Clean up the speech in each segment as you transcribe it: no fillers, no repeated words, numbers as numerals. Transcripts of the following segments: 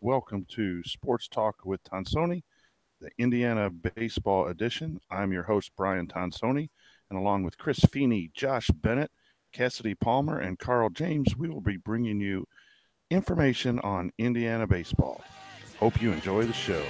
Welcome to Sports Talk with Tonsoni, the Indiana Baseball Edition. I'm your host, Brian Tonsoni, and along with Chris Feeney, Josh Bennett, Cassidy Palmer, and Carl James, we will be bringing you information on Indiana baseball. Hope you enjoy the show.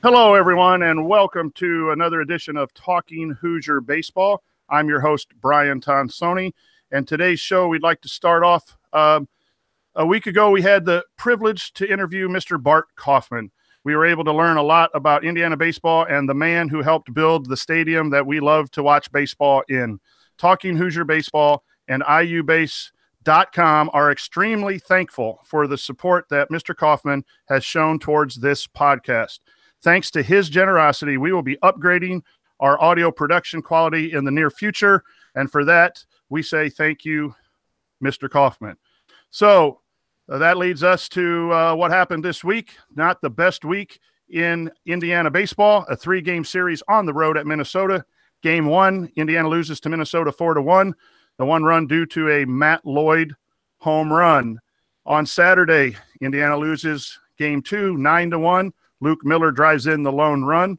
Hello, everyone, and welcome to another edition of Talking Hoosier Baseball. I'm your host, Brian Tonsoni, and today's show, we'd like to start off. A week ago, we had the privilege to interview Mr. Bart Kaufman. We were able to learn a lot about Indiana baseball and the man who helped build the stadium that we love to watch baseball in. Talking Hoosier Baseball and IUBase.com are extremely thankful for the support that Mr. Kaufman has shown towards this podcast. Thanks to his generosity, we will be upgrading our audio production quality in the near future. And for that, we say thank you, Mr. Kaufman. So that leads us to what happened this week. Not the best week in Indiana baseball. A 3-game series on the road at Minnesota. Game 1, Indiana loses to Minnesota 4-1. The 1 run due to a Matt Lloyd home run. On Saturday, Indiana loses Game 2, 9-1. Luke Miller drives in the lone run.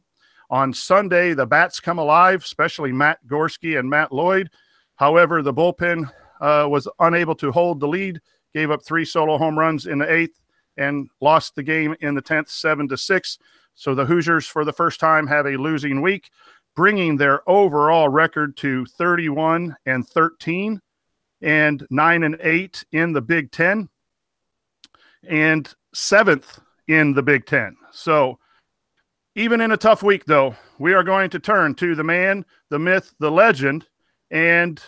On Sunday, the bats come alive, especially Matt Gorski and Matt Lloyd. However, the bullpen was unable to hold the lead, gave up 3 solo home runs in the 8th, and lost the game in the 10th, 7-6. So the Hoosiers, for the first time, have a losing week, bringing their overall record to 31-13 and 9-8 in the Big Ten, and 7th in the Big Ten. So even in a tough week, though, we are going to turn to the man, the myth, the legend, and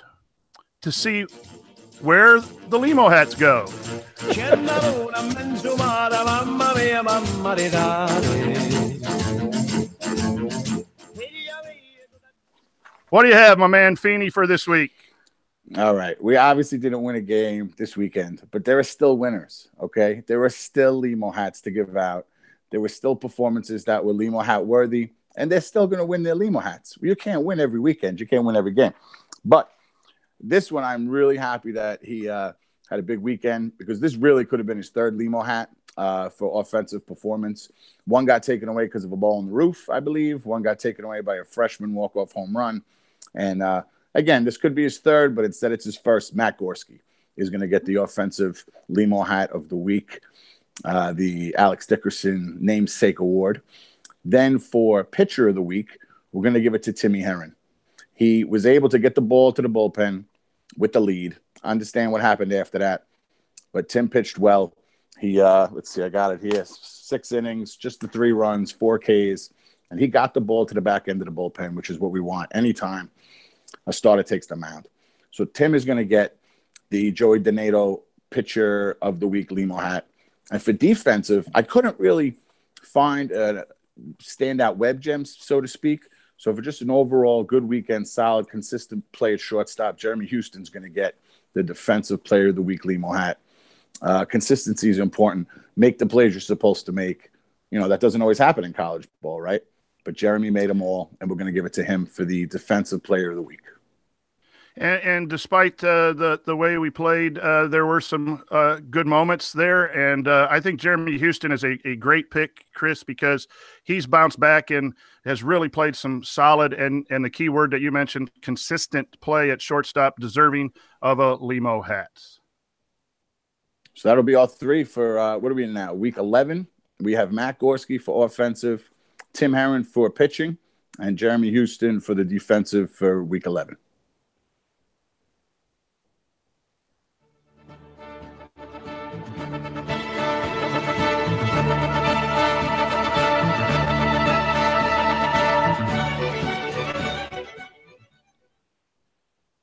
to see where the Limo hats go. What do you have, my man Feeney, for this week? All right. We obviously didn't win a game this weekend, but there are still winners, okay? There are still Limo hats to give out. There were still performances that were Limo hat worthy, and they're still going to win their Limo hats. You can't win every weekend. You can't win every game. But this one, I'm really happy that he had a big weekend, because this really could have been his 3rd Limo hat for offensive performance. One got taken away because of a ball on the roof, I believe. One got taken away by a freshman walk-off home run. And again, this could be his 3rd, but instead it's his 1st. Matt Gorski is going to get the offensive Limo hat of the week, the Alex Dickerson namesake award. Then for pitcher of the week, we're going to give it to Timmy Herron. He was able to get the ball to the bullpen with the lead. I understand what happened after that, but Tim pitched well. He, let's see, I got it here. 6 innings, just the 3 runs, 4 Ks, and he got the ball to the back end of the bullpen, which is what we want anytime a starter takes the mound. So Tim is going to get the Joey Donato pitcher of the week Limo hat. And for defensive, I couldn't really find standout web gems, so to speak. So for just an overall good weekend, solid, consistent play at shortstop, Jeremy Houston's going to get the defensive player of the week Limo hat. Consistency is important. Make the plays you're supposed to make. You know, that doesn't always happen in college ball, right? But Jeremy made them all, and we're going to give it to him for the defensive player of the week. And despite the way we played, there were some good moments there. And I think Jeremy Houston is a great pick, Chris, because he's bounced back and has really played some solid and the key word that you mentioned, consistent play at shortstop, deserving of a Limo hat. So that'll be all 3 for, what are we in now? Week 11. We have Matt Gorski for offensive, Tim Herron for pitching, and Jeremy Houston for the defensive for week 11.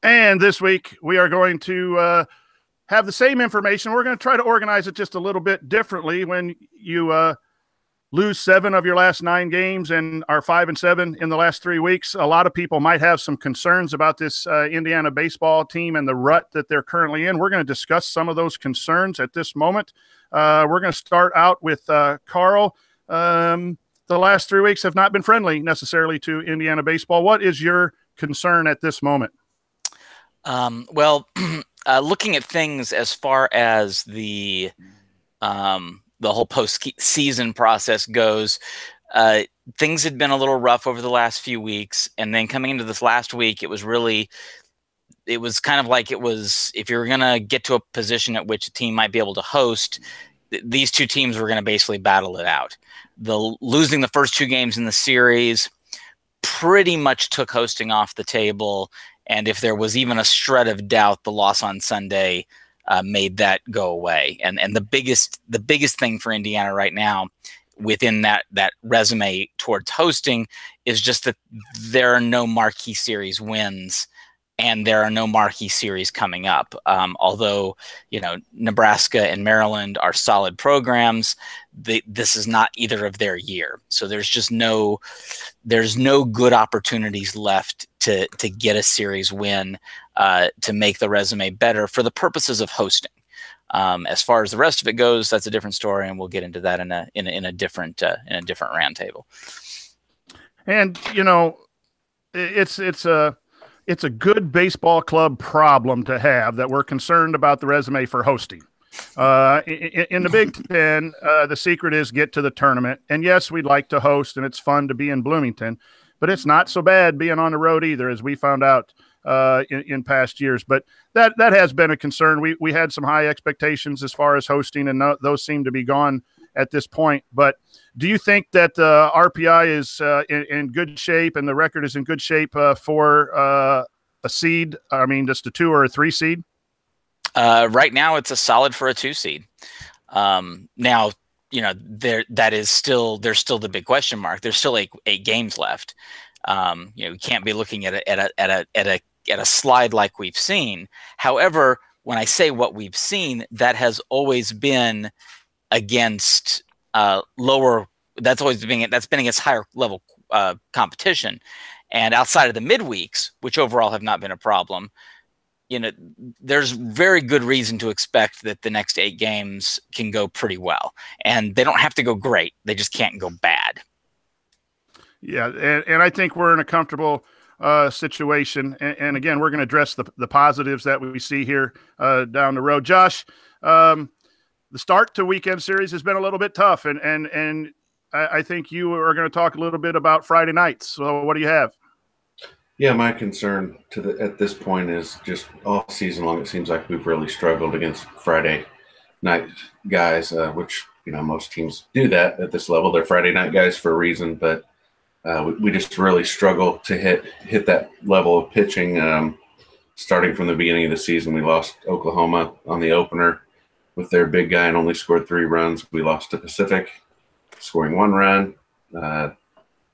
And this week, we are going to have the same information. We're going to try to organize it just a little bit differently. When you lose 7 of your last 9 games and are 5-7 in the last 3 weeks. A lot of people might have some concerns about this Indiana baseball team and the rut that they're currently in. We're going to discuss some of those concerns at this moment. We're going to start out with Carl. The last 3 weeks have not been friendly necessarily to Indiana baseball. What is your concern at this moment? Looking at things as far as the whole postseason process goes, things had been a little rough over the last few weeks, and then coming into this last week, it was kind of like if you're going to get to a position at which a team might be able to host, these two teams were going to basically battle it out. Losing the first 2 games in the series pretty much took hosting off the table, and if there was even a shred of doubt, the loss on Sunday made that go away. And the biggest thing for Indiana right now within that resume towards hosting is just that there are no marquee series wins, and there are no marquee series coming up. Although, Nebraska and Maryland are solid programs, this is not either of their year. So there's no good opportunities left to get a series win to make the resume better for the purposes of hosting. As far as the rest of it goes, that's a different story, and we'll get into that in a different roundtable. And it's a good baseball club problem to have that we're concerned about the resume for hosting. In the Big Ten, the secret is get to the tournament. And yes, we'd like to host, and it's fun to be in Bloomington, but it's not so bad being on the road either, as we found out in past years. But that has been a concern. We had some high expectations as far as hosting, and those seem to be gone at this point. But do you think that RPI is in good shape and the record is in good shape for a seed? I mean, just a 2 or a 3 seed? Right now, it's a solid for a 2 seed. Now, there's still the big question mark. There's still 8 games left. You can't be looking at a slide like we've seen. However, when I say what we've seen, that has always been against lower. That's been against higher level competition, and outside of the midweeks, which overall have not been a problem. There's very good reason to expect that the next 8 games can go pretty well, and they don't have to go great. They just can't go bad. Yeah, and I think we're in a comfortable situation. And again, we're going to address the positives that we see here down the road. Josh, the start to weekend series has been a little bit tough, and I think you are going to talk a little bit about Friday nights. So what do you have? Yeah, my concern at this point is just all season long, it seems like we've really struggled against Friday night guys, which, most teams do that at this level. They're Friday night guys for a reason, but we just really struggle to hit that level of pitching. Starting from the beginning of the season, we lost Oklahoma on the opener with their big guy and only scored 3 runs. We lost to Pacific, scoring 1 run.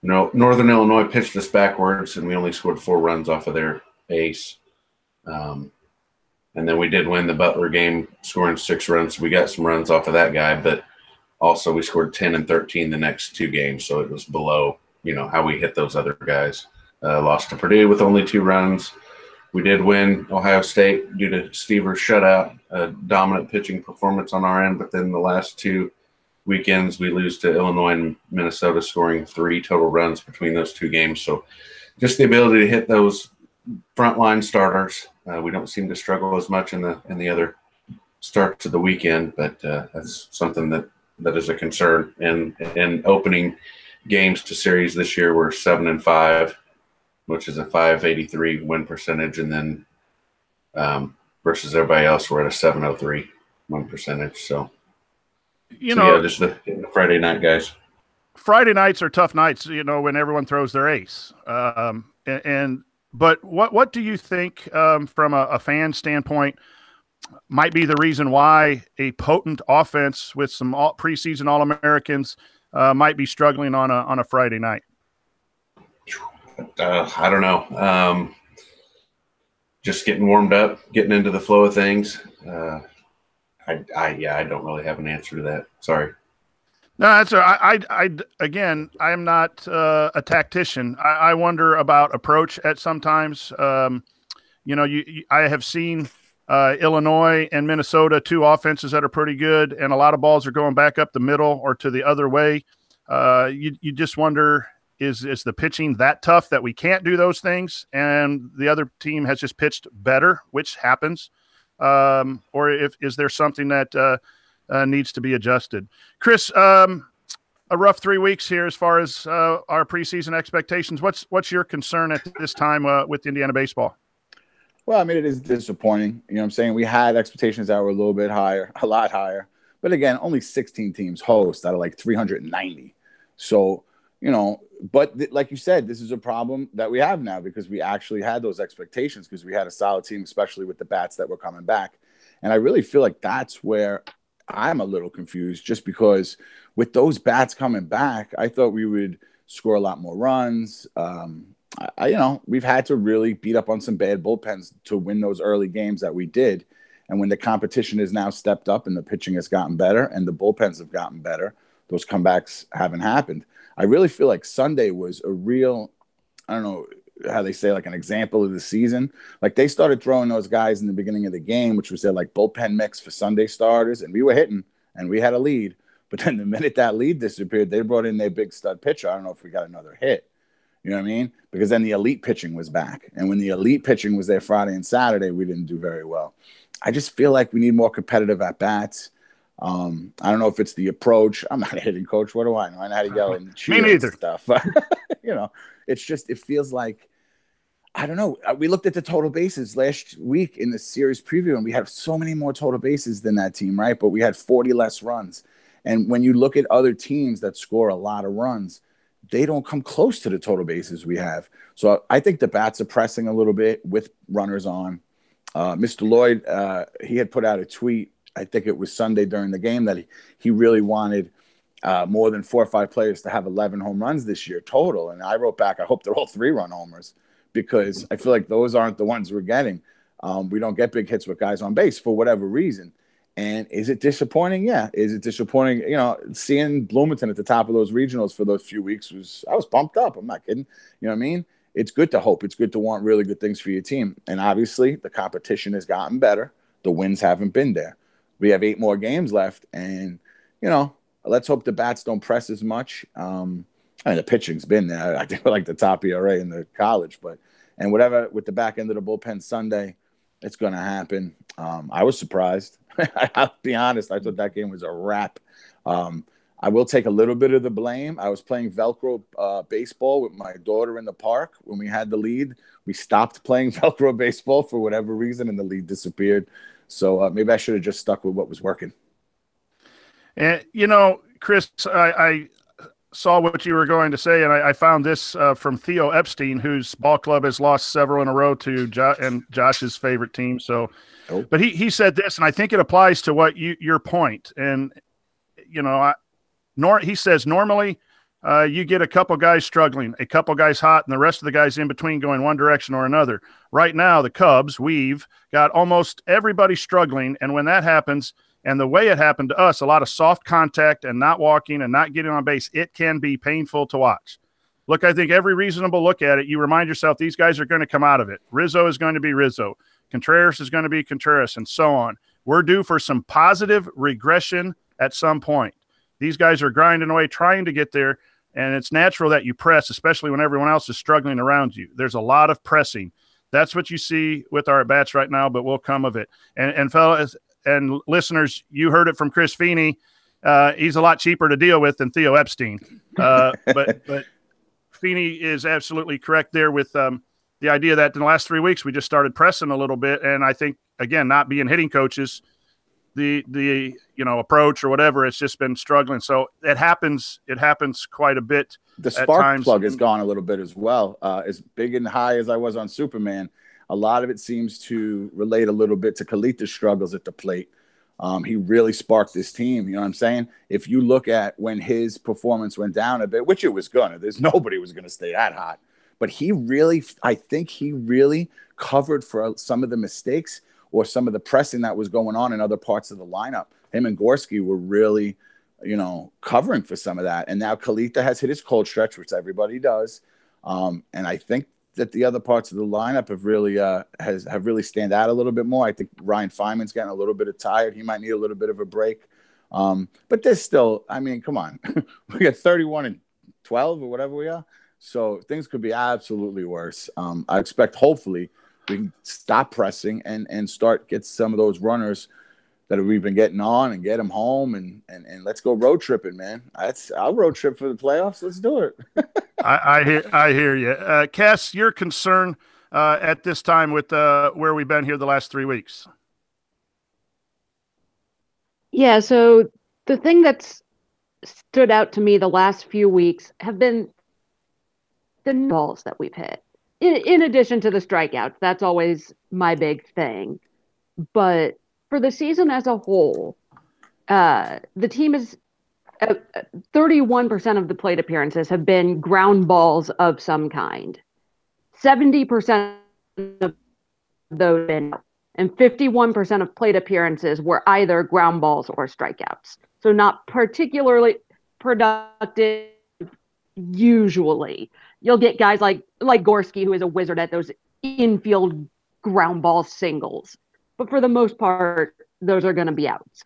Northern Illinois pitched us backwards, and we only scored 4 runs off of their ace. And then we did win the Butler game, scoring 6 runs. We got some runs off of that guy, but also we scored 10 and 13 the next 2 games, so it was below, how we hit those other guys. Lost to Purdue with only 2 runs. We did win Ohio State due to Stever's shutout, a dominant pitching performance on our end, but then the last 2 weekends we lose to Illinois and Minnesota, scoring 3 total runs between those 2 games. So just the ability to hit those frontline starters, we don't seem to struggle as much in the other starts of the weekend, but that's something that is a concern. And opening games to series this year were 7-5, which is a .583 win percentage, and then versus everybody else, we're at a .703 win percentage. So. Just the Friday night guys. Friday nights are tough nights, when everyone throws their ace. But what do you think from a fan standpoint might be the reason why a potent offense with some preseason All-Americans might be struggling on a Friday night? I don't know. Just getting warmed up, getting into the flow of things. I don't really have an answer to that. Sorry. No, that's again, I'm not a tactician. I wonder about approach at sometimes. I have seen Illinois and Minnesota, two offenses that are pretty good, and a lot of balls are going back up the middle or to the other way. You just wonder, is the pitching that tough that we can't do those things, and the other team has just pitched better, which happens, or is there something that needs to be adjusted? Chris, a rough 3 weeks here as far as our preseason expectations. What's your concern at this time with Indiana baseball? Well, I mean, it is disappointing. You know what I'm saying? We had expectations that were a little bit higher, a lot higher. But again, only 16 teams host out of like 390. So, but like you said, this is a problem that we have now because we actually had those expectations because we had a solid team, especially with the bats that were coming back. And I really feel like that's where I'm a little confused just because with those bats coming back, I thought we would score a lot more runs. We've had to really beat up on some bad bullpens to win those early games that we did. And when the competition has now stepped up and the pitching has gotten better and the bullpens have gotten better, those comebacks haven't happened. I really feel like Sunday was a real, I don't know how they say, like an example of the season. Like they started throwing those guys in the beginning of the game, which was their like bullpen mix for Sunday starters. And we were hitting and we had a lead. But then the minute that lead disappeared, they brought in their big stud pitcher. I don't know if we got another hit. You know what I mean? Because then the elite pitching was back. And when the elite pitching was there Friday and Saturday, we didn't do very well. I just feel like we need more competitive at-bats. I don't know if it's the approach. I'm not a hitting coach. What do I know? I know how to yell and cheer and stuff. It's just, it feels like, I don't know. We looked at the total bases last week in the series preview, and we had so many more total bases than that team, right? But we had 40 less runs. And when you look at other teams that score a lot of runs, they don't come close to the total bases we have. So I think the bats are pressing a little bit with runners on. Mr. Lloyd, he had put out a tweet, I think it was Sunday during the game, that he really wanted more than 4 or 5 players to have 11 home runs this year total. And I wrote back, I hope they're all 3-run homers because I feel like those aren't the ones we're getting. We don't get big hits with guys on base for whatever reason. And is it disappointing? Yeah. Is it disappointing? Seeing Bloomington at the top of those regionals for those few weeks I was pumped up. I'm not kidding. You know what I mean? It's good to hope. It's good to want really good things for your team. And obviously the competition has gotten better. The wins haven't been there. We have 8 more games left. And, let's hope the bats don't press as much. The pitching's been there. I think we're like the top ERA in the college. And whatever with the back end of the bullpen Sunday, it's going to happen. I was surprised. I'll be honest. I thought that game was a wrap. I will take a little bit of the blame. I was playing Velcro baseball with my daughter in the park. When we had the lead, we stopped playing Velcro baseball for whatever reason, and the lead disappeared. So maybe I should have just stuck with what was working. And, Chris, I saw what you were going to say, and I found this from Theo Epstein, whose ball club has lost several in a row to Josh's favorite team. So, But he said this, and I think it applies to what your point. And he says normally you get a couple guys struggling, a couple guys hot, and the rest of the guys in between going one direction or another. Right now, the Cubs, we've got almost everybody struggling, and when that happens, and the way it happened to us, a lot of soft contact and not walking and not getting on base, it can be painful to watch. Look, I think every reasonable look at it, you remind yourself these guys are going to come out of it. Rizzo is going to be Rizzo. Contreras is going to be Contreras, and so on. We're due for some positive regression at some point. These guys are grinding away, trying to get there, and it's natural that you press, especially when everyone else is struggling around you. There's a lot of pressing. That's what you see with our at-bats right now, but will come of it. And fellas and listeners, you heard it from Chris Feeney. He's a lot cheaper to deal with than Theo Epstein. But Feeney is absolutely correct there with the idea that in the last 3 weeks we just started pressing a little bit, and I think again, not being hitting coaches, the approach or whatever, it's just been struggling. So it happens quite a bit. The spark plug has gone a little bit as well. As big and high as I was on Superman, a lot of it seems to relate a little bit to Kalita's struggles at the plate. He really sparked this team. You know what I'm saying? If you look at when his performance went down a bit, which it was gonna, there's nobody was gonna stay that hot. But I think he really covered for some of the mistakes or some of the pressing that was going on in other parts of the lineup. Him and Gorski were really covering for some of that. And now Kalita has hit his cold stretch, which everybody does. And I think that the other parts of the lineup have really have really stand out a little bit more. I think Ryan Feynman's getting a little bit tired. He might need a little bit of a break. But there's still, I mean, come on. We got 31-12 or whatever we are. So things could be absolutely worse. I expect hopefully we can stop pressing and start get some of those runners that we've been getting on and get them home and let's go road tripping, man. I'll road trip for the playoffs. Let's do it. I hear you. Cass, your concern at this time with where we've been here the last 3 weeks. Yeah, so the thing that's stood out to me the last few weeks have been the balls that we've hit. In addition to the strikeouts, that's always my big thing. But for the season as a whole, the team is 31% of the plate appearances have been ground balls of some kind. 70% of those have been, and 51% of plate appearances were either ground balls or strikeouts. So not particularly productive usually. You'll get guys like Gorski, who is a wizard at those infield ground ball singles. But for the most part, those are going to be outs.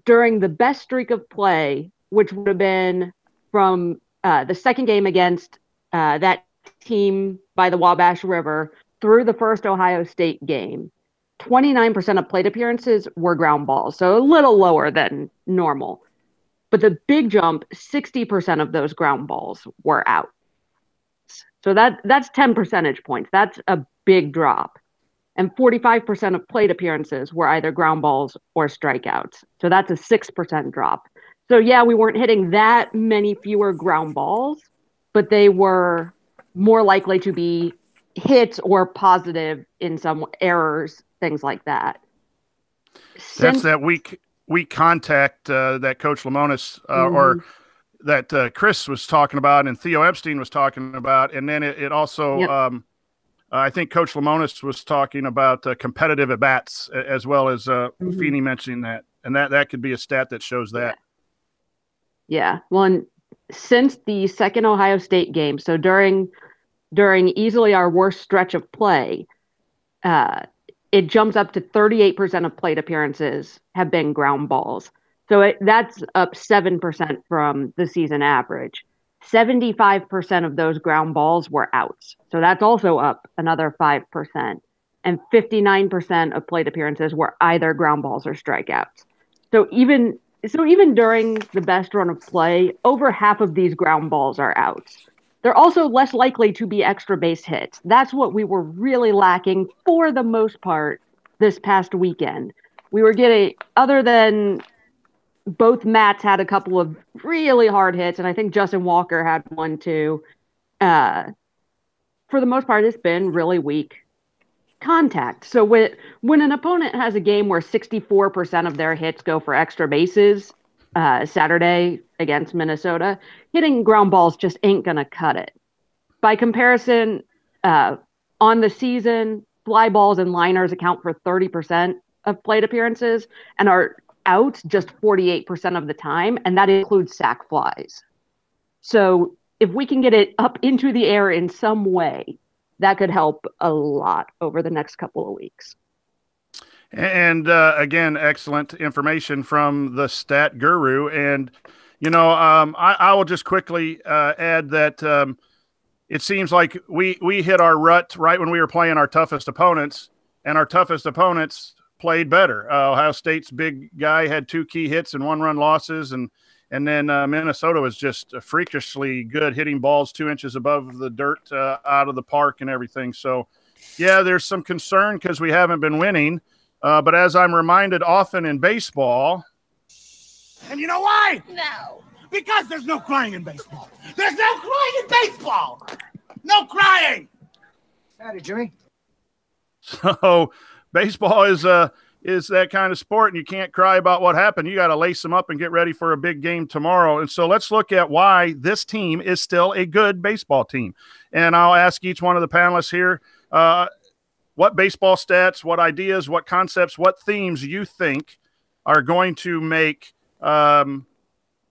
During the best streak of play, which would have been from the second game against that team by the Wabash River through the first Ohio State game, 29% of plate appearances were ground balls, so a little lower than normal. But the big jump, 60% of those ground balls were out. So that's 10 percentage points. That's a big drop. And 45% of plate appearances were either ground balls or strikeouts. So that's a 6% drop. So yeah, we weren't hitting that many fewer ground balls, but they were more likely to be hits or positive in some errors, things like that. That's that weak contact that Coach Lemonis or that Chris was talking about and Theo Epstein was talking about. And then it also, I think Coach Lemonis was talking about competitive at-bats as well as Feeney mentioning that. And that could be a stat that shows that. Yeah. Well, and since the second Ohio State game, so during easily our worst stretch of play, it jumps up to 38% of plate appearances have been ground balls. So that's up 7% from the season average. 75% of those ground balls were outs. So that's also up another 5%. And 59% of plate appearances were either ground balls or strikeouts. So even during the best run of play, over half of these ground balls are outs. They're also less likely to be extra base hits. That's what we were really lacking for the most part this past weekend. We were getting, other than both Matts had a couple of really hard hits, and I think Justin Walker had one too. For the most part, it's been really weak contact. So when an opponent has a game where 64% of their hits go for extra bases, Saturday against Minnesota, hitting ground balls just ain't going to cut it. By comparison, on the season, fly balls and liners account for 30% of plate appearances and are out just 48% of the time, and that includes sac flies. So if we can get it up into the air in some way, that could help a lot over the next couple of weeks. And again, excellent information from the stat guru. And, I will just quickly add that it seems like we hit our rut right when we were playing our toughest opponents, and our toughest opponents played better. Ohio State's big guy had 2 key hits and 1-run losses, and then Minnesota was just freakishly good, hitting balls 2 inches above the dirt out of the park and everything. So, yeah, there's some concern because we haven't been winning. But as I'm reminded often in baseball. And you know why? No. Because there's no crying in baseball. There's no crying in baseball. No crying. Howdy, Jimmy. So baseball is that kind of sport, and you can't cry about what happened. You got to lace them up and get ready for a big game tomorrow. And so let's look at why this team is still a good baseball team. And I'll ask each one of the panelists here, what baseball stats, what ideas, what concepts, what themes you think are going to make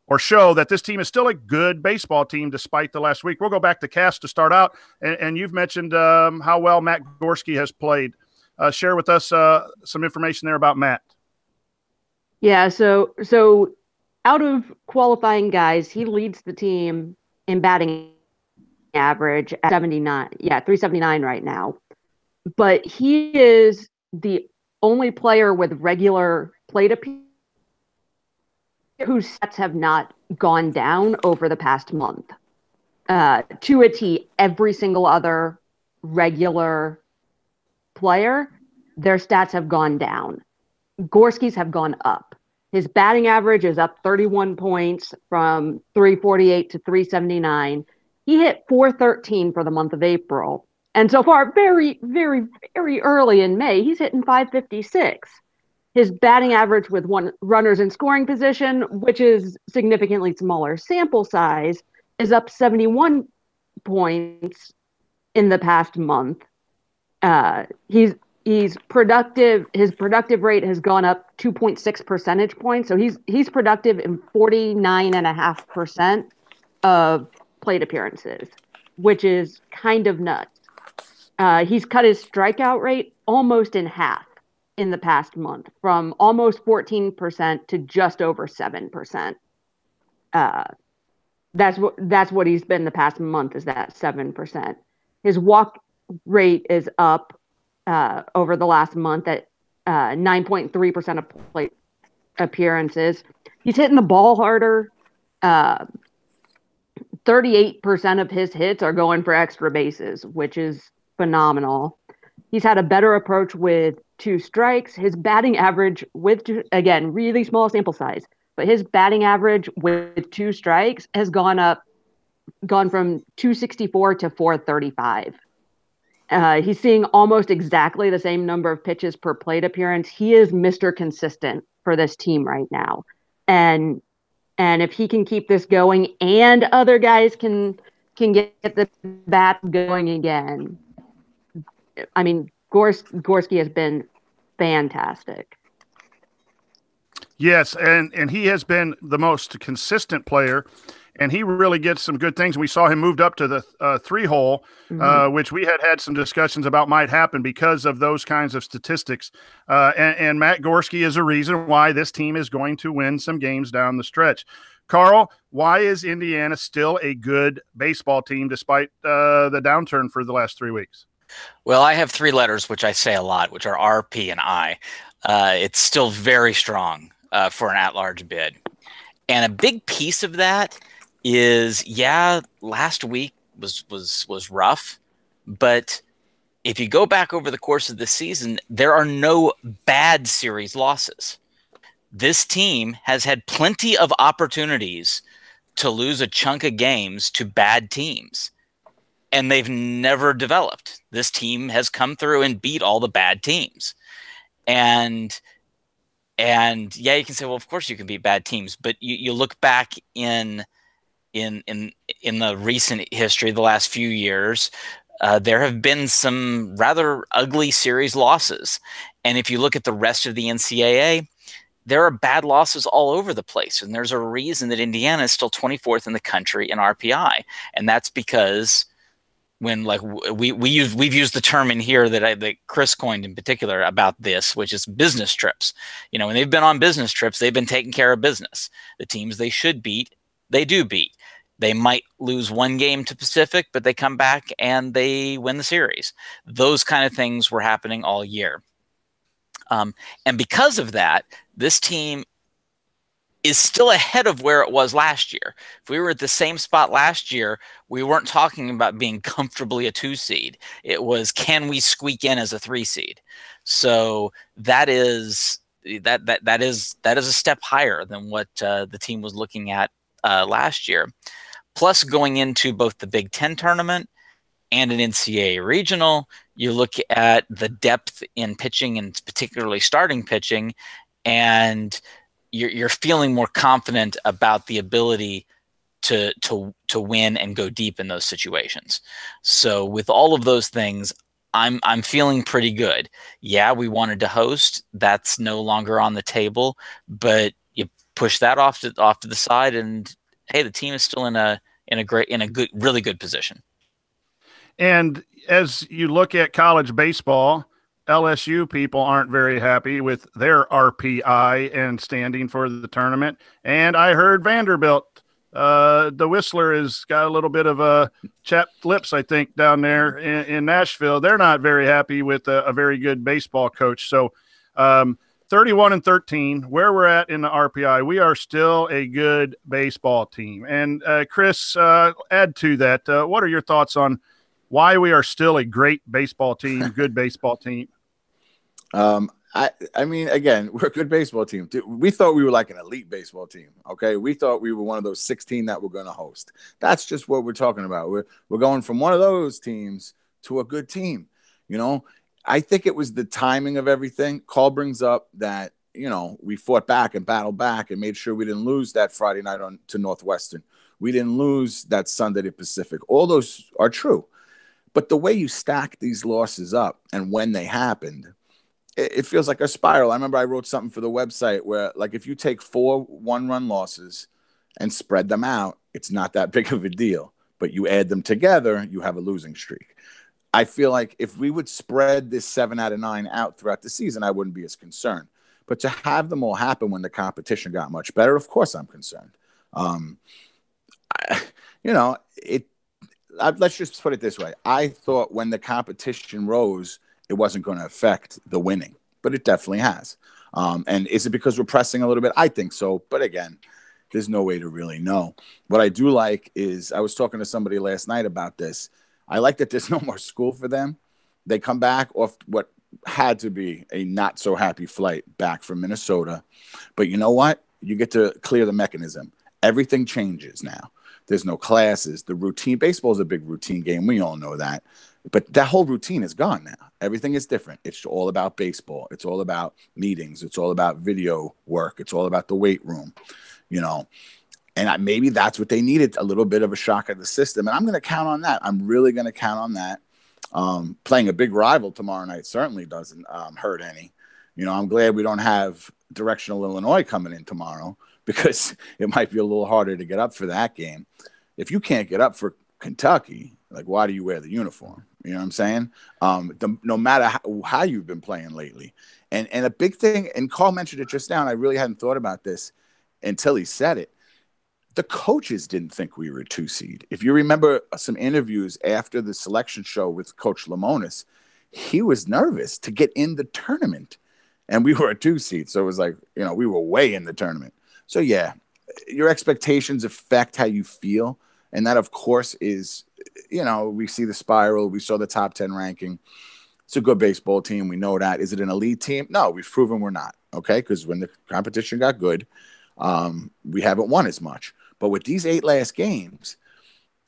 or show that this team is still a good baseball team despite the last week. We'll go back to Cass to start out, and you've mentioned how well Matt Gorski has played. Share with us some information there about Matt. Yeah, so out of qualifying guys, he leads the team in batting average at 79. Yeah, 379 right now. But he is the only player with regular plate appearance whose stats have not gone down over the past month. To a T, every single other regular player, their stats have gone down. Gorski's have gone up. His batting average is up 31 points from 348 to 379. He hit 413 for the month of April. And so far, very, very, very early in May, he's hitting 556. His batting average with one runners in scoring position, which is significantly smaller sample size, is up 71 points in the past month. He's productive. His productive rate has gone up 2.6 percentage points. So he's productive in 49.5% of plate appearances, which is kind of nuts. He's cut his strikeout rate almost in half in the past month, from almost 14% to just over 7%. That's what he's been the past month, is that 7%. His walk rate is up over the last month at 9.3% of plate appearances. He's hitting the ball harder. 38% of his hits are going for extra bases, which is phenomenal. He's had a better approach with 2 strikes. His batting average with again, really small sample size, but his batting average with 2 strikes has gone from 264 to 435. He's seeing almost exactly the same number of pitches per plate appearance. He is Mr. Consistent for this team right now. And if he can keep this going and other guys can get the bat going again, I mean, Gorski has been fantastic. Yes, and he has been the most consistent player, and he really gets some good things. We saw him moved up to the 3-hole, which we had some discussions about might happen because of those kinds of statistics. And Matt Gorski is a reason why this team is going to win some games down the stretch. Carl, why is Indiana still a good baseball team despite the downturn for the last 3 weeks? Well, I have 3 letters, which I say a lot, which are R, P, and I. It's still very strong for an at-large bid. And a big piece of that is, last week was rough, but if you go back over the course of the season, there are no bad series losses. This team has had plenty of opportunities to lose a chunk of games to bad teams, and they've never developed. This team has come through and beat all the bad teams. And you can say, well, of course you can beat bad teams, but you look back in the recent history, the last few years, there have been some rather ugly series losses. And if you look at the rest of the NCAA, there are bad losses all over the place. And there's a reason that Indiana is still 24th in the country in RPI. And that's because when we've used the term in here that Chris coined in particular about this, which is business trips. You know, when they've been on business trips, they've been taking care of business. The teams they should beat, they do beat. They might lose one game to Pacific, but they come back and they win the series. Those kind of things were happening all year. And because of that, this team is still ahead of where it was last year. If we were at the same spot last year, we weren't talking about being comfortably a 2 seed. It was, can we squeak in as a 3 seed? So that is a step higher than what the team was looking at last year. Plus, going into both the Big Ten tournament and an NCAA regional, you look at the depth in pitching and particularly starting pitching, and you're feeling more confident about the ability to win and go deep in those situations. So with all of those things, I'm feeling pretty good. Yeah, we wanted to host. That's no longer on the table, but you push that off to the side, and hey, the team is still in a really good position. And as you look at college baseball, LSU people aren't very happy with their RPI and standing for the tournament. And I heard Vanderbilt, the Whistler, has got a little bit of a chapped lips, I think, down there in Nashville. They're not very happy with a very good baseball coach. So 31-13, where we're at in the RPI, we are still a good baseball team. And Chris, add to that, what are your thoughts on why we are still a great baseball team, good baseball team? I mean, again, we're a good baseball team. We thought we were like an elite baseball team. Okay. We thought we were one of those 16 that we're going to host. That's just what we're talking about. We're going from one of those teams to a good team. You know, I think it was the timing of everything. Call brings up that, you know, we fought back and battled back and made sure we didn't lose that Friday night to Northwestern. We didn't lose that Sunday to Pacific. All those are true. But the way you stack these losses up and when they happened, it feels like a spiral. I remember I wrote something for the website where, like, if you take 4 one-run losses and spread them out, it's not that big of a deal. But you add them together, you have a losing streak. I feel like if we would spread this 7 out of 9 out throughout the season, I wouldn't be as concerned. But to have them all happen when the competition got much better, of course I'm concerned. Let's just put it this way. I thought when the competition rose, it wasn't going to affect the winning, but it definitely has. And is it because we're pressing a little bit? I think so. But again, there's no way to really know. What I do like is, I was talking to somebody last night about this. I like that there's no more school for them. They come back off what had to be a not so happy flight back from Minnesota. But you know what? You get to clear the mechanism. Everything changes now. There's no classes. The routine, baseball is a big routine game. We all know that. But that whole routine is gone now. Everything is different. It's all about baseball. It's all about meetings. It's all about video work. It's all about the weight room, you know. And maybe that's what they needed, a little bit of a shock of the system. And I'm going to count on that. I'm really going to count on that. Playing a big rival tomorrow night certainly doesn't hurt any. You know, I'm glad we don't have directional Illinois coming in tomorrow, because it might be a little harder to get up for that game. If you can't get up for Kentucky, like, why do you wear the uniform? You know what I'm saying? No matter how you've been playing lately. And a big thing, and Carl mentioned it just now, and I really hadn't thought about this until he said it. The coaches didn't think we were a 2 seed. If you remember some interviews after the selection show with Coach Lamonis, he was nervous to get in the tournament. And we were a 2 seed. So it was like, you know, we were way in the tournament. So, yeah, your expectations affect how you feel. And that, of course, is, you know, we see the spiral. We saw the top 10 ranking. It's a good baseball team. We know that. Is it an elite team? No, we've proven we're not, okay? Because when the competition got good, we haven't won as much. But with these 8 last games,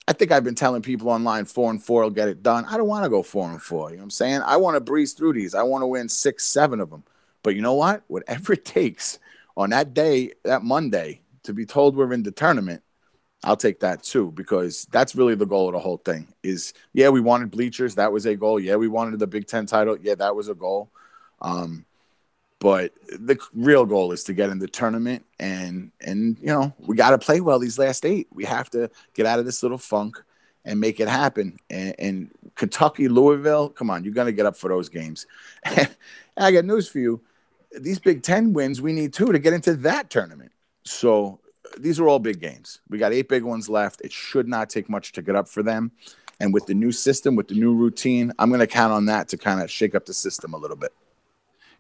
I think I've been telling people online 4-4 will get it done. I don't want to go 4-4. You know what I'm saying? I want to breeze through these. I want to win 6, 7 of them. But you know what? Whatever it takes on that day, that Monday, to be told we're in the tournament, I'll take that too, because that's really the goal of the whole thing is, yeah, we wanted bleachers. That was a goal. Yeah, we wanted the Big Ten title. Yeah, that was a goal. But the real goal is to get in the tournament, and you know, we got to play well these last 8. We have to get out of this little funk and make it happen. And Kentucky, Louisville, come on, you're going to get up for those games. And I got news for you. These Big Ten wins, we need 2 to get into that tournament. So these are all big games. We got 8 big ones left. It should not take much to get up for them. And with the new system, with the new routine, I'm going to count on that to kind of shake up the system a little bit.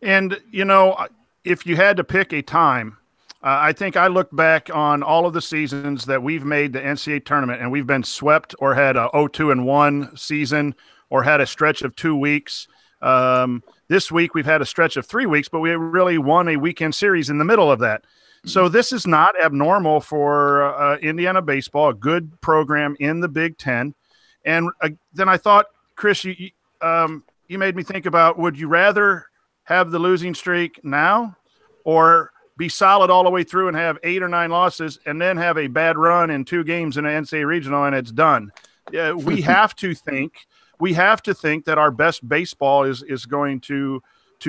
And, you know, if you had to pick a time, I think I look back on all of the seasons that we've made the NCAA tournament, and we've been swept or had a 0-2-1 season or had a stretch of 2 weeks. This week we've had a stretch of 3 weeks, but we really won a weekend series in the middle of that. So this is not abnormal for Indiana baseball, a good program in the Big Ten. And then I thought, Chris, you made me think about, would you rather have the losing streak now or be solid all the way through and have 8 or 9 losses and then have a bad run in 2 games in an NCAA regional and it's done? We have to think that our best baseball is going to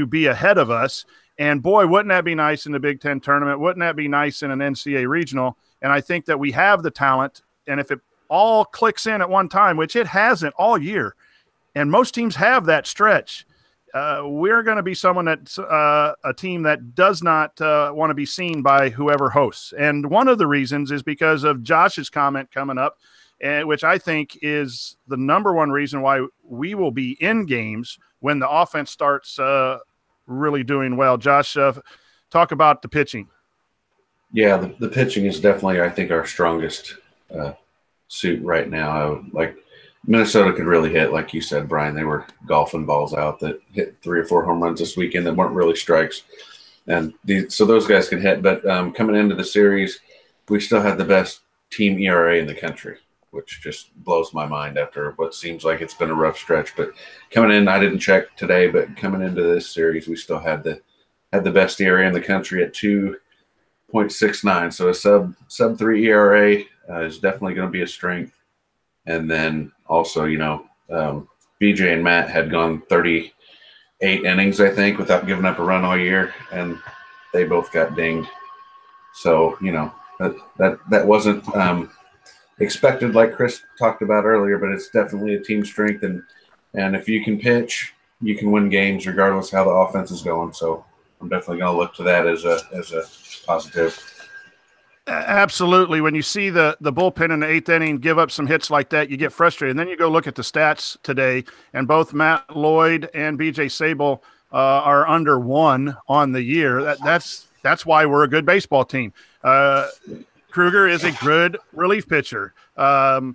be ahead of us. And boy, wouldn't that be nice in the Big Ten tournament? Wouldn't that be nice in an NCAA regional? And I think that we have the talent. And if it all clicks in at one time, which it hasn't all year, and most teams have that stretch, we're going to be someone that's a team that does not want to be seen by whoever hosts. And one of the reasons is because of Josh's comment coming up, which I think is the number one reason why we will be in games when the offense starts really doing well. Josh, talk about the pitching. Yeah, the pitching is definitely, I think, our strongest suit right now. Like Minnesota could really hit, like you said, Brian. They were golfing balls out that hit 3 or 4 home runs this weekend that weren't really strikes. And so those guys can hit. But coming into the series, we still had the best team ERA in the country, which just blows my mind after what seems like it's been a rough stretch. But coming in, I didn't check today, but coming into this series, we still had the best ERA in the country at 2.69. So a sub 3 ERA is definitely going to be a strength. And then also, BJ and Matt had gone 38 innings, I think, without giving up a run all year, and they both got dinged. So, that wasn't expected, like Chris talked about earlier, but it's definitely a team strength. And if you can pitch, you can win games regardless of how the offense is going. So I'm definitely going to look to that as a positive. Absolutely. When you see the bullpen in the 8th inning give up some hits like that, you get frustrated. And then you go look at the stats today, and both Matt Lloyd and BJ Sable are under 1 on the year. That's why we're a good baseball team. Kruger is a good relief pitcher. And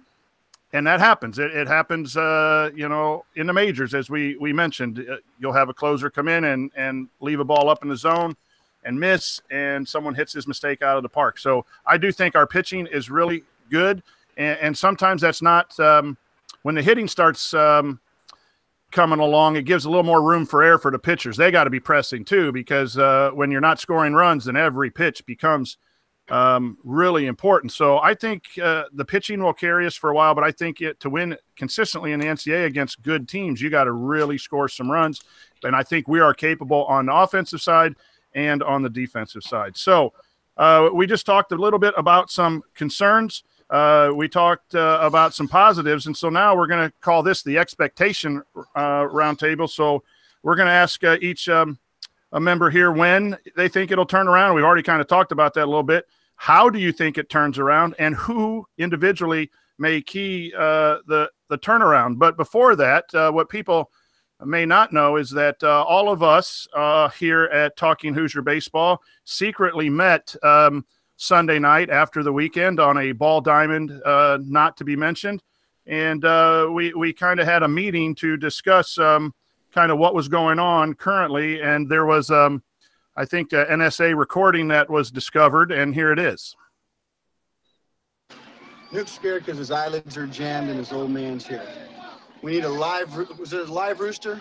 that happens. It happens, in the majors, as we mentioned. You'll have a closer come in and leave a ball up in the zone and miss, and someone hits his mistake out of the park. So I do think our pitching is really good, and sometimes that's not when the hitting starts coming along, it gives a little more room for error for the pitchers. They got to be pressing too, because when you're not scoring runs, then every pitch becomes really important. So I think the pitching will carry us for a while, but I think to win consistently in the NCAA against good teams, you got to really score some runs. And I think we are capable on the offensive side and on the defensive side. So we just talked a little bit about some concerns. We talked about some positives. And so now we're going to call this the expectation roundtable. So we're going to ask each a member here when they think it'll turn around. We've already kind of talked about that a little bit. How do you think it turns around, and who individually may key the turnaround? But before that, what people may not know is that all of us here at Talking Hoosier Baseball secretly met Sunday night after the weekend on a ball diamond not to be mentioned. And we kind of had a meeting to discuss kind of what was going on currently. And there was, I think, an NSA recording that was discovered, and here it is. Nuke's scared because his eyelids are jammed and his old man's here. We need a live, was it a live rooster?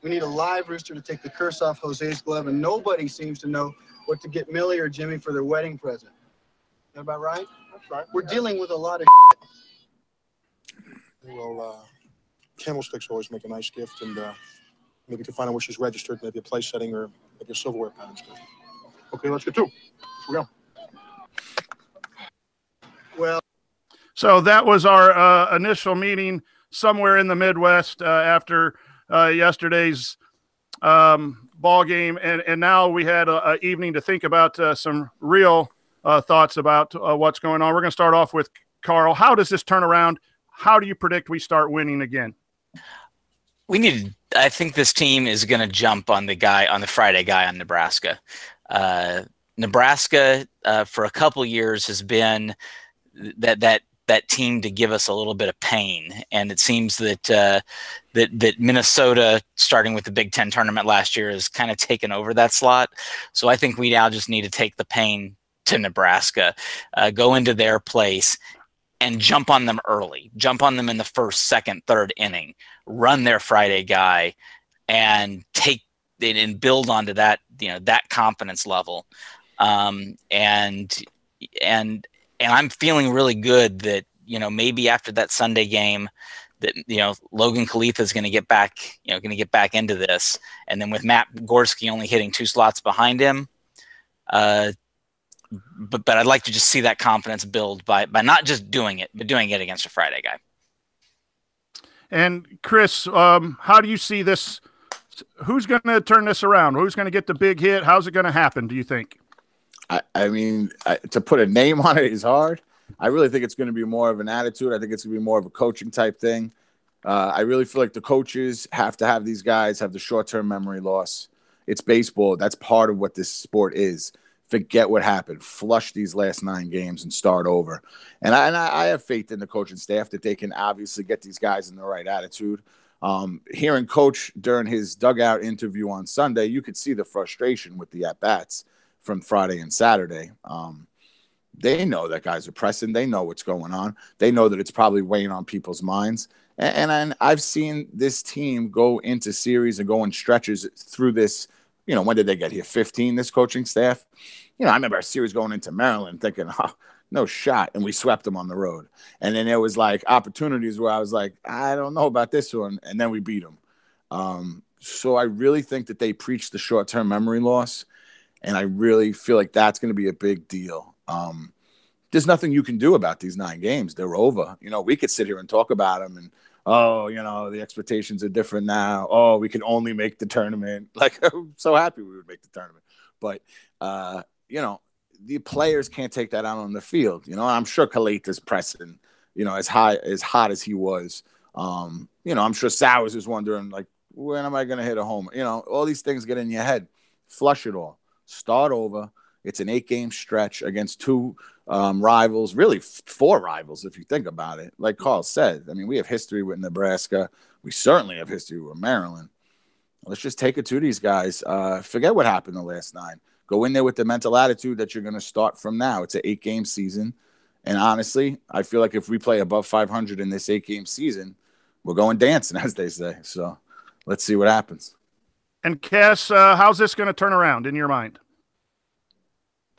We need a live rooster to take the curse off Jose's glove, and nobody seems to know what to get Millie or Jimmy for their wedding present. Is that about right? That's right. We're dealing with a lot of Well, candlesticks always make a nice gift, and maybe we can find out where she's registered, maybe a place setting or maybe a silverware pattern. Okay, let's get to it. Here we go. Well, so that was our initial meeting somewhere in the Midwest after yesterday's ball game, and now we had an evening to think about some real thoughts about what's going on. We're going to start off with Carl. How does this turn around? How do you predict we start winning again? I think this team is going to jump on the Friday guy on Nebraska. Nebraska for a couple years has been that team to give us a little bit of pain, and it seems that Minnesota, starting with the Big Ten tournament last year, has kind of taken over that slot. So I think we now just need to take the pain to Nebraska, go into their place, and jump on them early. Jump on them in the first, second, third inning. Run their Friday guy, and take it and build onto that, that confidence level. And I'm feeling really good that, maybe after that Sunday game, that, Logan Khalifa is going to get back, into this. And then with Matt Gorski only hitting 2 slots behind him, but I'd like to just see that confidence build by not just doing it, but doing it against a Friday guy. And Chris, how do you see this? Who's going to turn this around? Who's going to get the big hit? How's it going to happen, do you think? I mean, to put a name on it is hard. I really think it's going to be more of an attitude. I think it's going to be more of a coaching type thing. I really feel like the coaches have to have these guys have the short-term memory loss. It's baseball. That's part of what this sport is. Forget what happened. Flush these last 9 games and start over. And I have faith in the coaching staff that they can obviously get these guys in the right attitude. Hearing Coach during his dugout interview on Sunday, you could see the frustration with the at-bats from Friday and Saturday. They know that guys are pressing. They know what's going on. They know that it's probably weighing on people's minds. And I've seen this team go into series and go in stretches through this. When did they get here? 15, this coaching staff. I remember a series going into Maryland thinking, oh, no shot. And we swept them on the road. And then there was like opportunities where I was like, I don't know about this one. And then we beat them. So I really think that they preach the short-term memory loss. And I really feel like that's going to be a big deal. There's nothing you can do about these 9 games. They're over. We could sit here and talk about them and, the expectations are different now. Oh, we can only make the tournament. Like, I'm so happy we would make the tournament. But, the players can't take that out on the field. I'm sure Khalid is pressing, as hot as he was. I'm sure Sowers is wondering, like, when am I going to hit a home? All these things get in your head. Flush it all. Start over. It's an 8-game stretch against 2 rivals, really 4 rivals if you think about it. Like Carl said, I mean, we have history with Nebraska. We certainly have history with Maryland. Let's just take it to these guys. Forget what happened the last 9. Go in there with the mental attitude that you're going to start from now. It's an 8-game season. And honestly, I feel like if we play above 500 in this 8-game season, we're going dancing, as they say. So let's see what happens. And Cass, how's this going to turn around in your mind?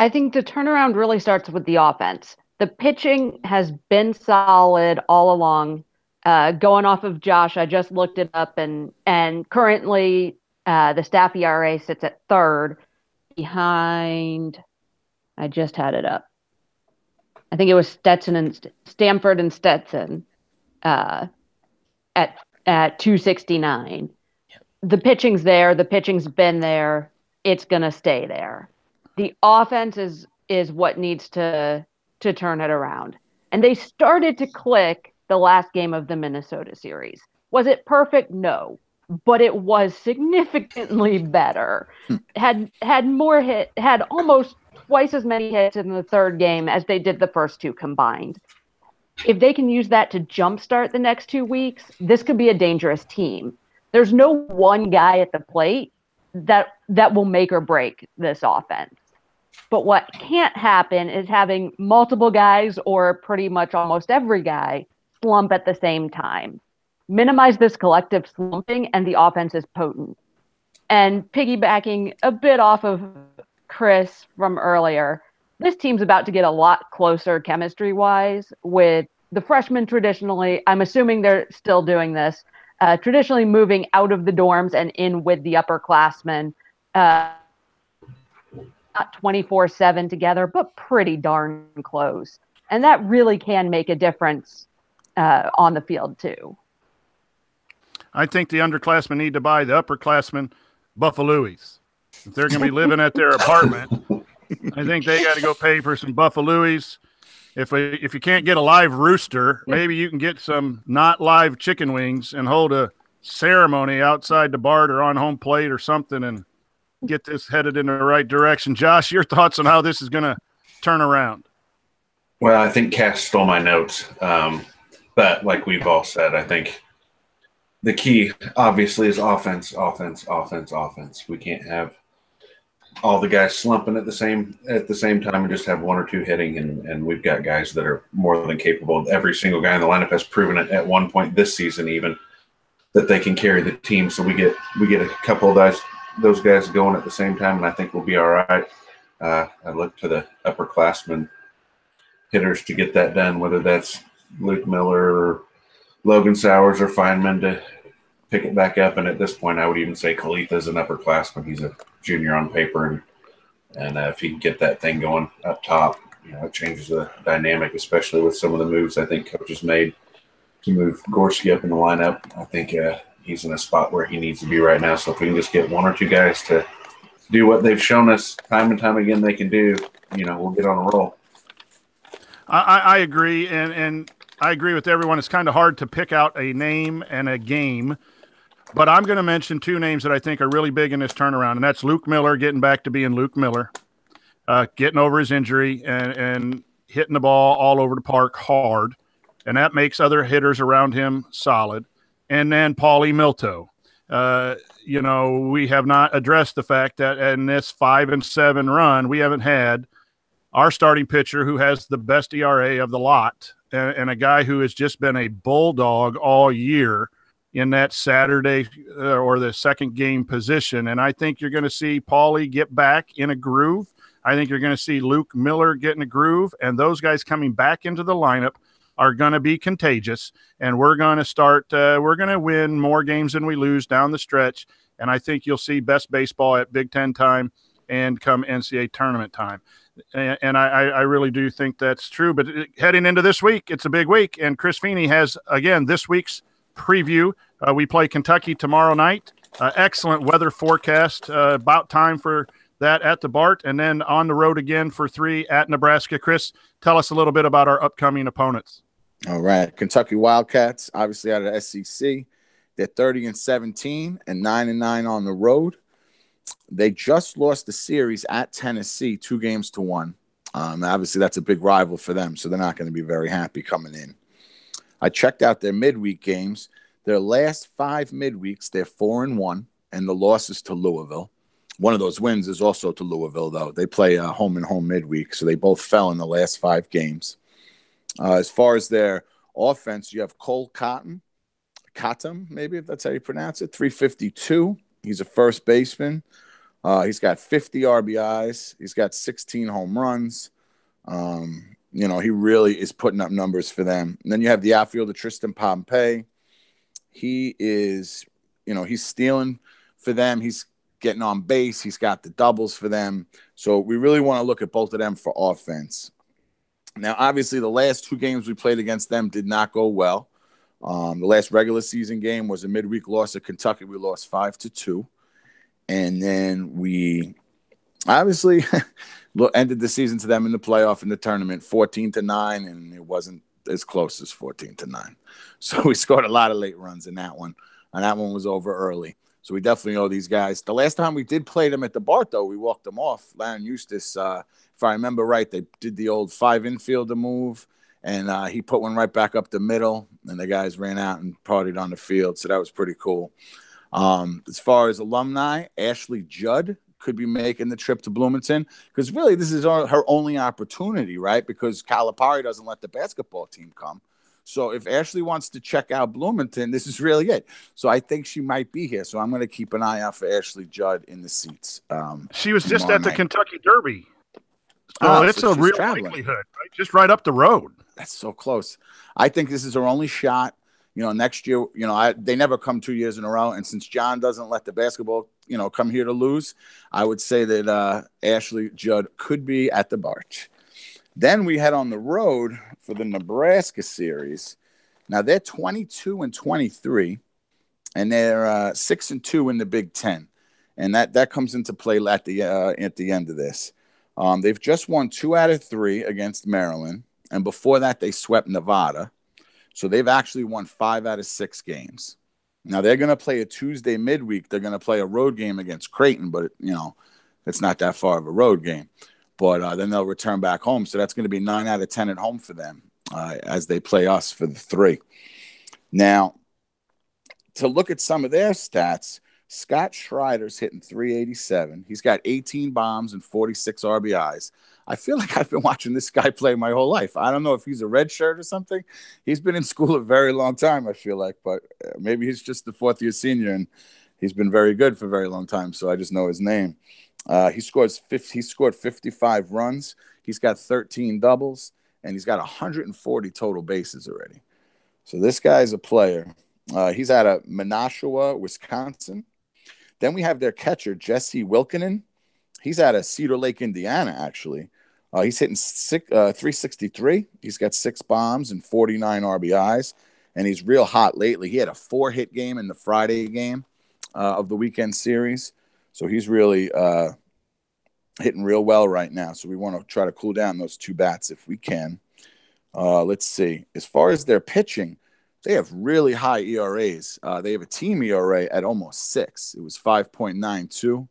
I think the turnaround really starts with the offense. The pitching has been solid all along. Going off of Josh, I just looked it up, and currently the staff ERA sits at 3rd behind. I just had it up. I think it was Stetson and Stanford and Stetson at 269. The pitching's there. The pitching's been there. It's going to stay there. The offense is what needs to turn it around. And they started to click the last game of the Minnesota series. Was it perfect? No. But it was significantly better. Had more hit, had almost twice as many hits in the 3rd game as they did the first 2 combined. If they can use that to jumpstart the next 2 weeks, this could be a dangerous team. There's no one guy at the plate that will make or break this offense. But what can't happen is having multiple guys, or pretty much almost every guy, slump at the same time. Minimize this collective slumping, and the offense is potent. And piggybacking a bit off of Chris from earlier, this team's about to get a lot closer chemistry-wise with the freshmen traditionally. I'm assuming they're still doing this. Traditionally moving out of the dorms and in with the upperclassmen. Not 24/7 together, but pretty darn close. And that really can make a difference on the field too. I think the underclassmen need to buy the upperclassmen Buffaloes. If they're going to be living at their apartment, I think they got to go pay for some Buffaloes. If you can't get a live rooster, maybe you can get some not live chicken wings and hold a ceremony outside the bar or on home plate or something and get this headed in the right direction. Josh, your thoughts on how this is going to turn around? Well, I think Cass stole my notes. But like we've all said, I think the key obviously is offense. We can't have all the guys slumping at the same time and just have 1 or 2 hitting. And we've got guys that are more than capable. Every single guy in the lineup has proven it at one point this season, even, that they can carry the team. So we get a couple of those guys going at the same time, and I think we'll be all right. I look to the upperclassmen hitters to get that done, whether that's Luke Miller Logan Sowers or Feynman to pick it back up. And at this point, I would even say Kalitha is an upperclassman. He's a junior on paper. And if he can get that thing going up top, it changes the dynamic, especially with some of the moves I think coaches made to move Gorski up in the lineup. I think he's in a spot where he needs to be right now. So if we can just get one or two guys to do what they've shown us time and time again they can do, we'll get on a roll. I agree, and I agree with everyone. It's kind of hard to pick out a name and a game, but I'm going to mention two names that I think are really big in this turnaround, and that's Luke Miller getting back to being Luke Miller, getting over his injury and hitting the ball all over the park hard, and that makes other hitters around him solid. And then Paulie Milto. We have not addressed the fact that in this 5-7 run, we haven't had our starting pitcher who has the best ERA of the lot and a guy who has just been a bulldog all year in that Saturday or the second game position. And I think you're going to see Paulie get back in a groove. I think you're going to see Luke Miller get in a groove, and those guys coming back into the lineup are going to be contagious, and we're going to start we're going to win more games than we lose down the stretch, and I think you'll see best baseball at Big Ten time and come NCAA tournament time. And I really do think that's true. But heading into this week, it's a big week, and Chris Feeney has, again, this week's preview. We play Kentucky tomorrow night. Excellent weather forecast, about time for that at the BART, and then on the road again for 3 at Nebraska. Chris, tell us a little bit about our upcoming opponents. All right. Kentucky Wildcats, obviously out of the SEC. They're 30-17 and 9-9 on the road. They just lost the series at Tennessee 2-1. Obviously, that's a big rival for them, so they're not going to be very happy coming in. I checked out their midweek games. Their last 5 midweeks, they're 4-1, and the losses to Louisville. One of those wins is also to Louisville, though. They play home and home midweek, so they both fell in the last 5 games. As far as their offense, you have Cole Cotton, maybe if that's how you pronounce it, 352. He's a first baseman. He's got 50 RBIs. He's got 16 home runs. He really is putting up numbers for them. And then you have the outfielder, Tristan Pompey. He is, he's stealing for them. He's getting on base. He's got the doubles for them. So we really want to look at both of them for offense. Now, obviously, the last 2 games we played against them did not go well. The last regular season game was a midweek loss at Kentucky. We lost 5-2. And then we obviously ended the season to them in the playoff in the tournament 14-9, and it wasn't as close as 14-9. So we scored a lot of late runs in that one, and that one was over early. So we definitely owe these guys. The last time we did play them at the BART, though, we walked them off. Larry Eustace, if I remember right, they did the old 5 infielder move, and he put one right back up the middle, and the guys ran out and partied on the field. So that was pretty cool. As far as alumni, Ashley Judd could be making the trip to Bloomington, because really this is her only opportunity, right? Because Calipari doesn't let the basketball team come. So if Ashley wants to check out Bloomington, this is really it. So I think she might be here. So I'm going to keep an eye out for Ashley Judd in the seats. She was just at the Kentucky Derby. So it's a real likelihood, right? Just right up the road. That's so close. I think this is her only shot. Next year, they never come 2 years in a row. And since John doesn't let the basketball, come here to lose, I would say that Ashley Judd could be at the BART. Then we head on the road for the Nebraska series. Now they're 22-23, and they're 6-2 in the Big Ten, and that comes into play at the end of this. They've just won 2 out of 3 against Maryland, and before that they swept Nevada. So they've actually won 5 out of 6 games. Now they're going to play a Tuesday midweek. They're going to play a road game against Creighton, but it's not that far of a road game. But then they'll return back home. So that's going to be 9 out of 10 at home for them as they play us for the 3. Now, to look at some of their stats, Scott Schreider's hitting 387. He's got 18 bombs and 46 RBIs. I feel like I've been watching this guy play my whole life. I don't know if he's a red shirt or something. He's been in school a very long time, I feel like. But maybe he's just the 4th-year senior, and he's been very good for a very long time, so I just know his name. He scored 55 runs. He's got 13 doubles, and he's got 140 total bases already. So this guy's a player. He's out of Menashawa, Wisconsin. Then we have their catcher, Jesse Wilkinen. He's out of Cedar Lake, Indiana, actually. He's hitting 363. He's got 6 bombs and 49 RBIs, and he's real hot lately. He had a 4-hit game in the Friday game of the weekend series, so he's really hitting real well right now. So we want to try to cool down those 2 bats if we can. Let's see. As far as their pitching, they have really high ERAs. They have a team ERA at almost 6. It was 5.92,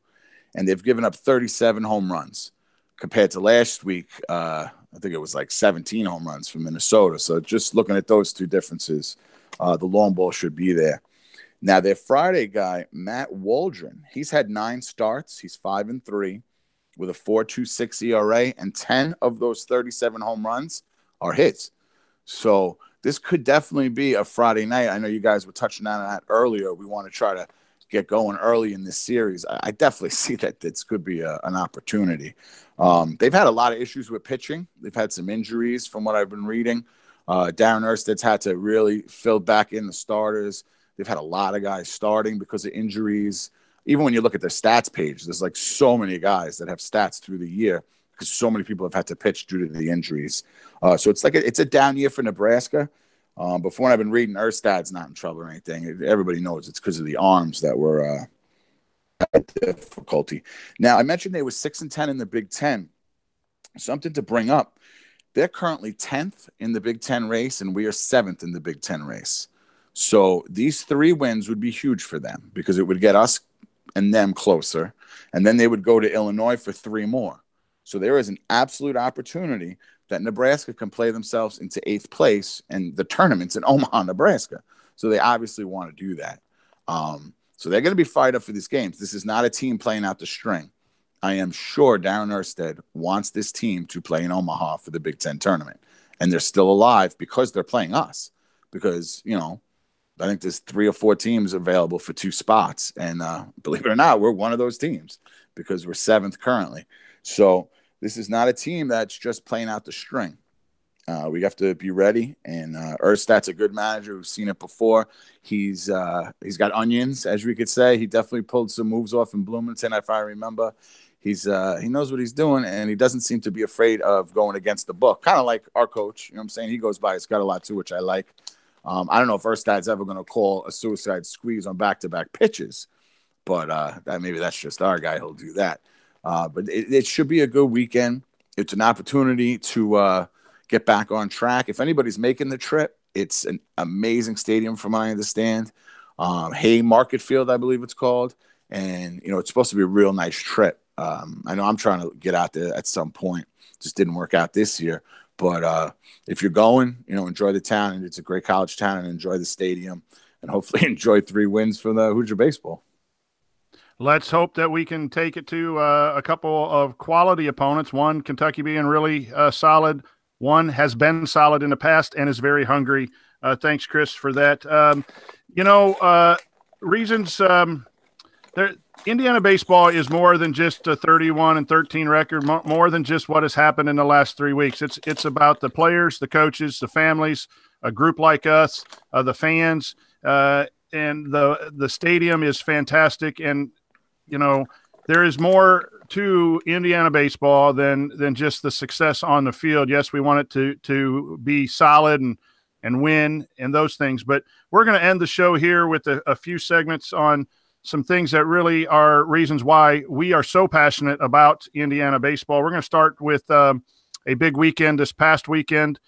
and they've given up 37 home runs compared to last week. I think it was like 17 home runs from Minnesota. So just looking at those 2 differences, the long ball should be there. Now, their Friday guy, Matt Waldron, he's had 9 starts. He's 5-3 with a 4.26 ERA, and 10 of those 37 home runs are his. So this could definitely be a Friday night. I know you guys were touching on that earlier. We want to try to get going early in this series. I definitely see that this could be an opportunity. They've had a lot of issues with pitching. They've had some injuries from what I've been reading. Darren Ersted's had to really fill back in the starters. They've had a lot of guys starting because of injuries. Even when you look at their stats page, there's like so many guys that have stats through the year because so many people have had to pitch due to the injuries. So it's like it's a down year for Nebraska. But from what I've been reading, Erstad's not in trouble or anything. Everybody knows it's because of the arms that were difficulty. Now, I mentioned they were 6-10 in the Big Ten. Something to bring up. They're currently 10th in the Big Ten race, and we are 7th in the Big Ten race. So these 3 wins would be huge for them because it would get us and them closer, and then they would go to Illinois for 3 more. So there is an absolute opportunity that Nebraska can play themselves into 8th place, and the tournament's in Omaha, Nebraska. So they obviously want to do that. So they're going to be fired up for these games. This is not a team playing out the string. I am sure Darren Ersted wants this team to play in Omaha for the Big Ten tournament, and they're still alive because they're playing us. Because, you know, I think there's 3 or 4 teams available for 2 spots, and believe it or not, we're one of those teams because we're 7th currently. So this is not a team that's just playing out the string. We have to be ready, and Erstad's a good manager who's seen it before. He's got onions, as we could say. He definitely pulled some moves off in Bloomington, if I remember. He knows what he's doing, and he doesn't seem to be afraid of going against the book. Kind of like our coach, you know what I'm saying? He goes by, it's got a lot to, which I like. I don't know if Erstad's ever going to call a suicide squeeze on back-to-back pitches, but maybe that's just our guy. He'll do that. But it should be a good weekend. It's an opportunity to get back on track. If anybody's making the trip, it's an amazing stadium from what I understand. Haymarket Field, I believe it's called. And, you know, it's supposed to be a real nice trip. I know I'm trying to get out there at some point. Just didn't work out this year. But if you're going, you know, enjoy the town. And it's a great college town, and enjoy the stadium. And hopefully enjoy 3 wins for the Hoosier baseball. Let's hope that we can take it to a couple of quality opponents. One, Kentucky being really solid. One has been solid in the past and is very hungry. Thanks, Chris, for that. Reasons Indiana baseball is more than just a 31-13 record, more than just what has happened in the last 3 weeks. It's about the players, the coaches, the families, a group like us, the fans, and the stadium is fantastic. And, you know, there is more to Indiana baseball than just the success on the field. Yes, we want it to be solid and win and those things. But we're going to end the show here with a few segments on some things that really are reasons why we are so passionate about Indiana baseball. We're going to start with a big weekend this past weekend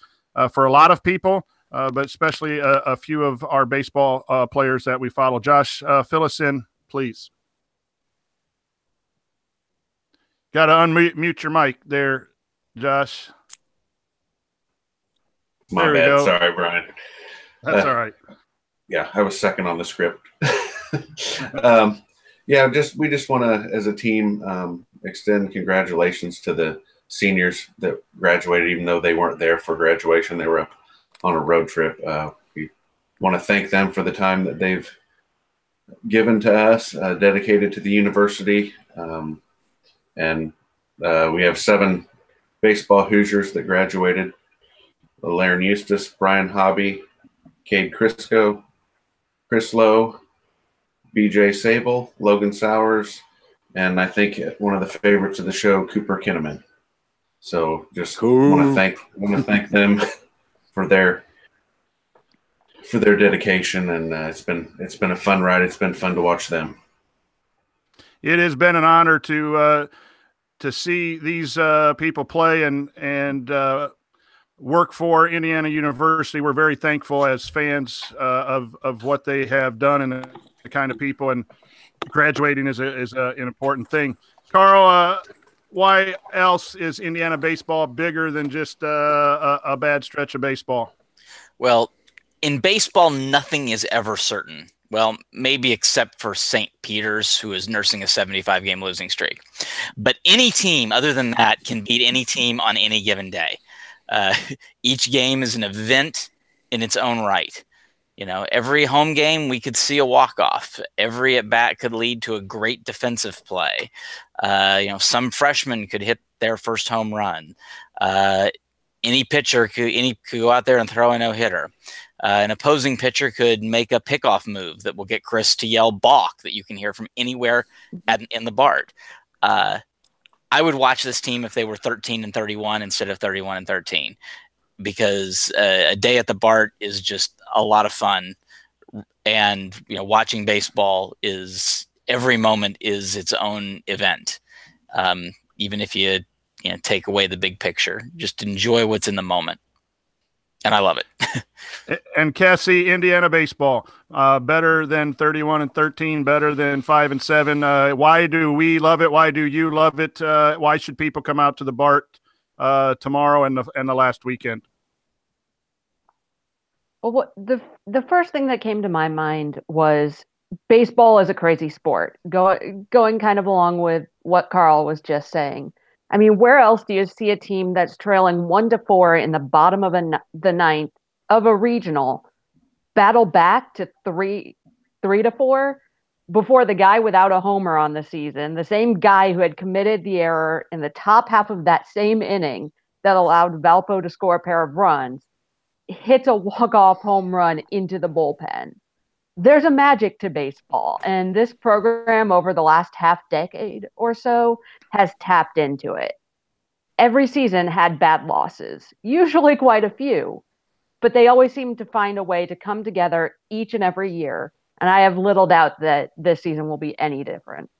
for a lot of people, but especially a few of our baseball players that we follow. Josh, fill us in, please. Got to unmute your mic there, Josh. My there we bad. go. Sorry, Brian. That's all right. Yeah, I was second on the script. We just want to, as a team, extend congratulations to the seniors that graduated, even though they weren't there for graduation. They were up on a road trip. We want to thank them for the time that they've given to us, dedicated to the university. And we have 7 baseball Hoosiers that graduated: Laren Eustace, Brian Hobby, Cade Crisco, Chris Lowe, BJ Sable, Logan Sowers, and I think one of the favorites of the show, Cooper Kinnaman. So just want to thank them for their dedication, and it's been a fun ride. It's been fun to watch them. It has been an honor to see these people play and work for Indiana University. We're very thankful as fans of what they have done and the kind of people, and graduating is an important thing. Carl, why else is Indiana baseball bigger than just a bad stretch of baseball? Well, in baseball, nothing is ever certain. Well, maybe except for St. Peter's, who is nursing a 75-game losing streak. But any team other than that can beat any team on any given day. Each game is an event in its own right. You know, every home game we could see a walk-off. Every at-bat could lead to a great defensive play. Some freshmen could hit their first home run. Any pitcher could go out there and throw a no-hitter. An opposing pitcher could make a pickoff move that will get Chris to yell balk that you can hear from anywhere in the BART. I would watch this team if they were 13-31 instead of 31-13, because a day at the BART is just a lot of fun. And watching baseball is every moment is its own event. Even if you take away the big picture, just enjoy what's in the moment. And I love it. And Cassie, Indiana baseball, better than 31-13, better than 5-7. Why do we love it? Why do you love it? Why should people come out to the BART tomorrow and the last weekend? Well, the first thing that came to my mind was baseball is a crazy sport. Going kind of along with what Carl was just saying. I mean, where else do you see a team that's trailing 1-4 in the bottom of the ninth of a regional battle back to 3-4 before the guy without a homer on the season, the same guy who had committed the error in the top half of that same inning that allowed Valpo to score a pair of runs, hits a walk-off home run into the bullpen? There's a magic to baseball, and this program over the last half decade or so has tapped into it. Every season had bad losses, usually quite a few, but they always seem to find a way to come together each and every year, and I have little doubt that this season will be any different.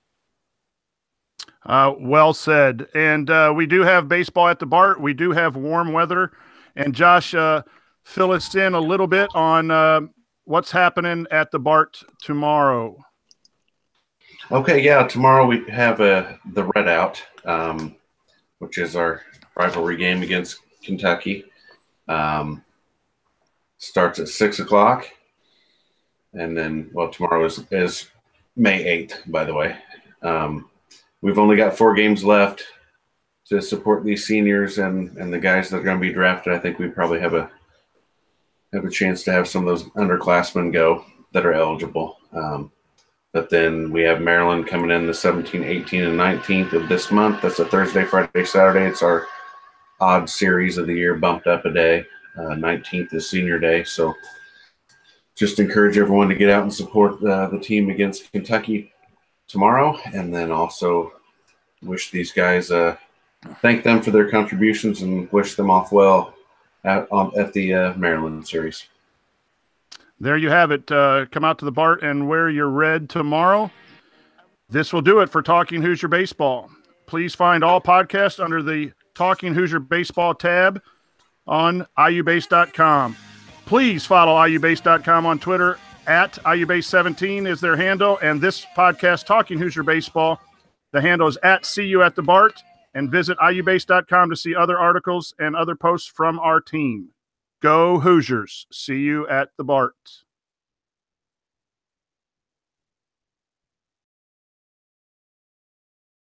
Well said. And we do have baseball at the BART. We do have warm weather. And Josh, fill us in a little bit on what's happening at the BART tomorrow. Okay, yeah, tomorrow we have the Redout, which is our rivalry game against Kentucky. Starts at 6 o'clock, and then tomorrow is May 8th, by the way. We've only got 4 games left to support these seniors and the guys that are going to be drafted. I think we probably have a chance to have some of those underclassmen go that are eligible. But then we have Maryland coming in the 17th, 18th, and 19th of this month. That's a Thursday, Friday, Saturday. It's our odd series of the year, bumped up a day. 19th is senior day. So just encourage everyone to get out and support the team against Kentucky tomorrow. And then also wish these guys, thank them for their contributions and wish them off well at the Maryland series. There you have it. Come out to the BART and wear your red tomorrow. This will do it for Talking Hoosier Baseball. Please find all podcasts under the Talking Hoosier Baseball tab on iubase.com. Please follow iubase.com on Twitter. At iubase17 is their handle. And this podcast, Talking Hoosier Baseball, the handle is at See You at the BART. And visit iubase.com to see other articles and other posts from our team. Go Hoosiers. See you at the BART.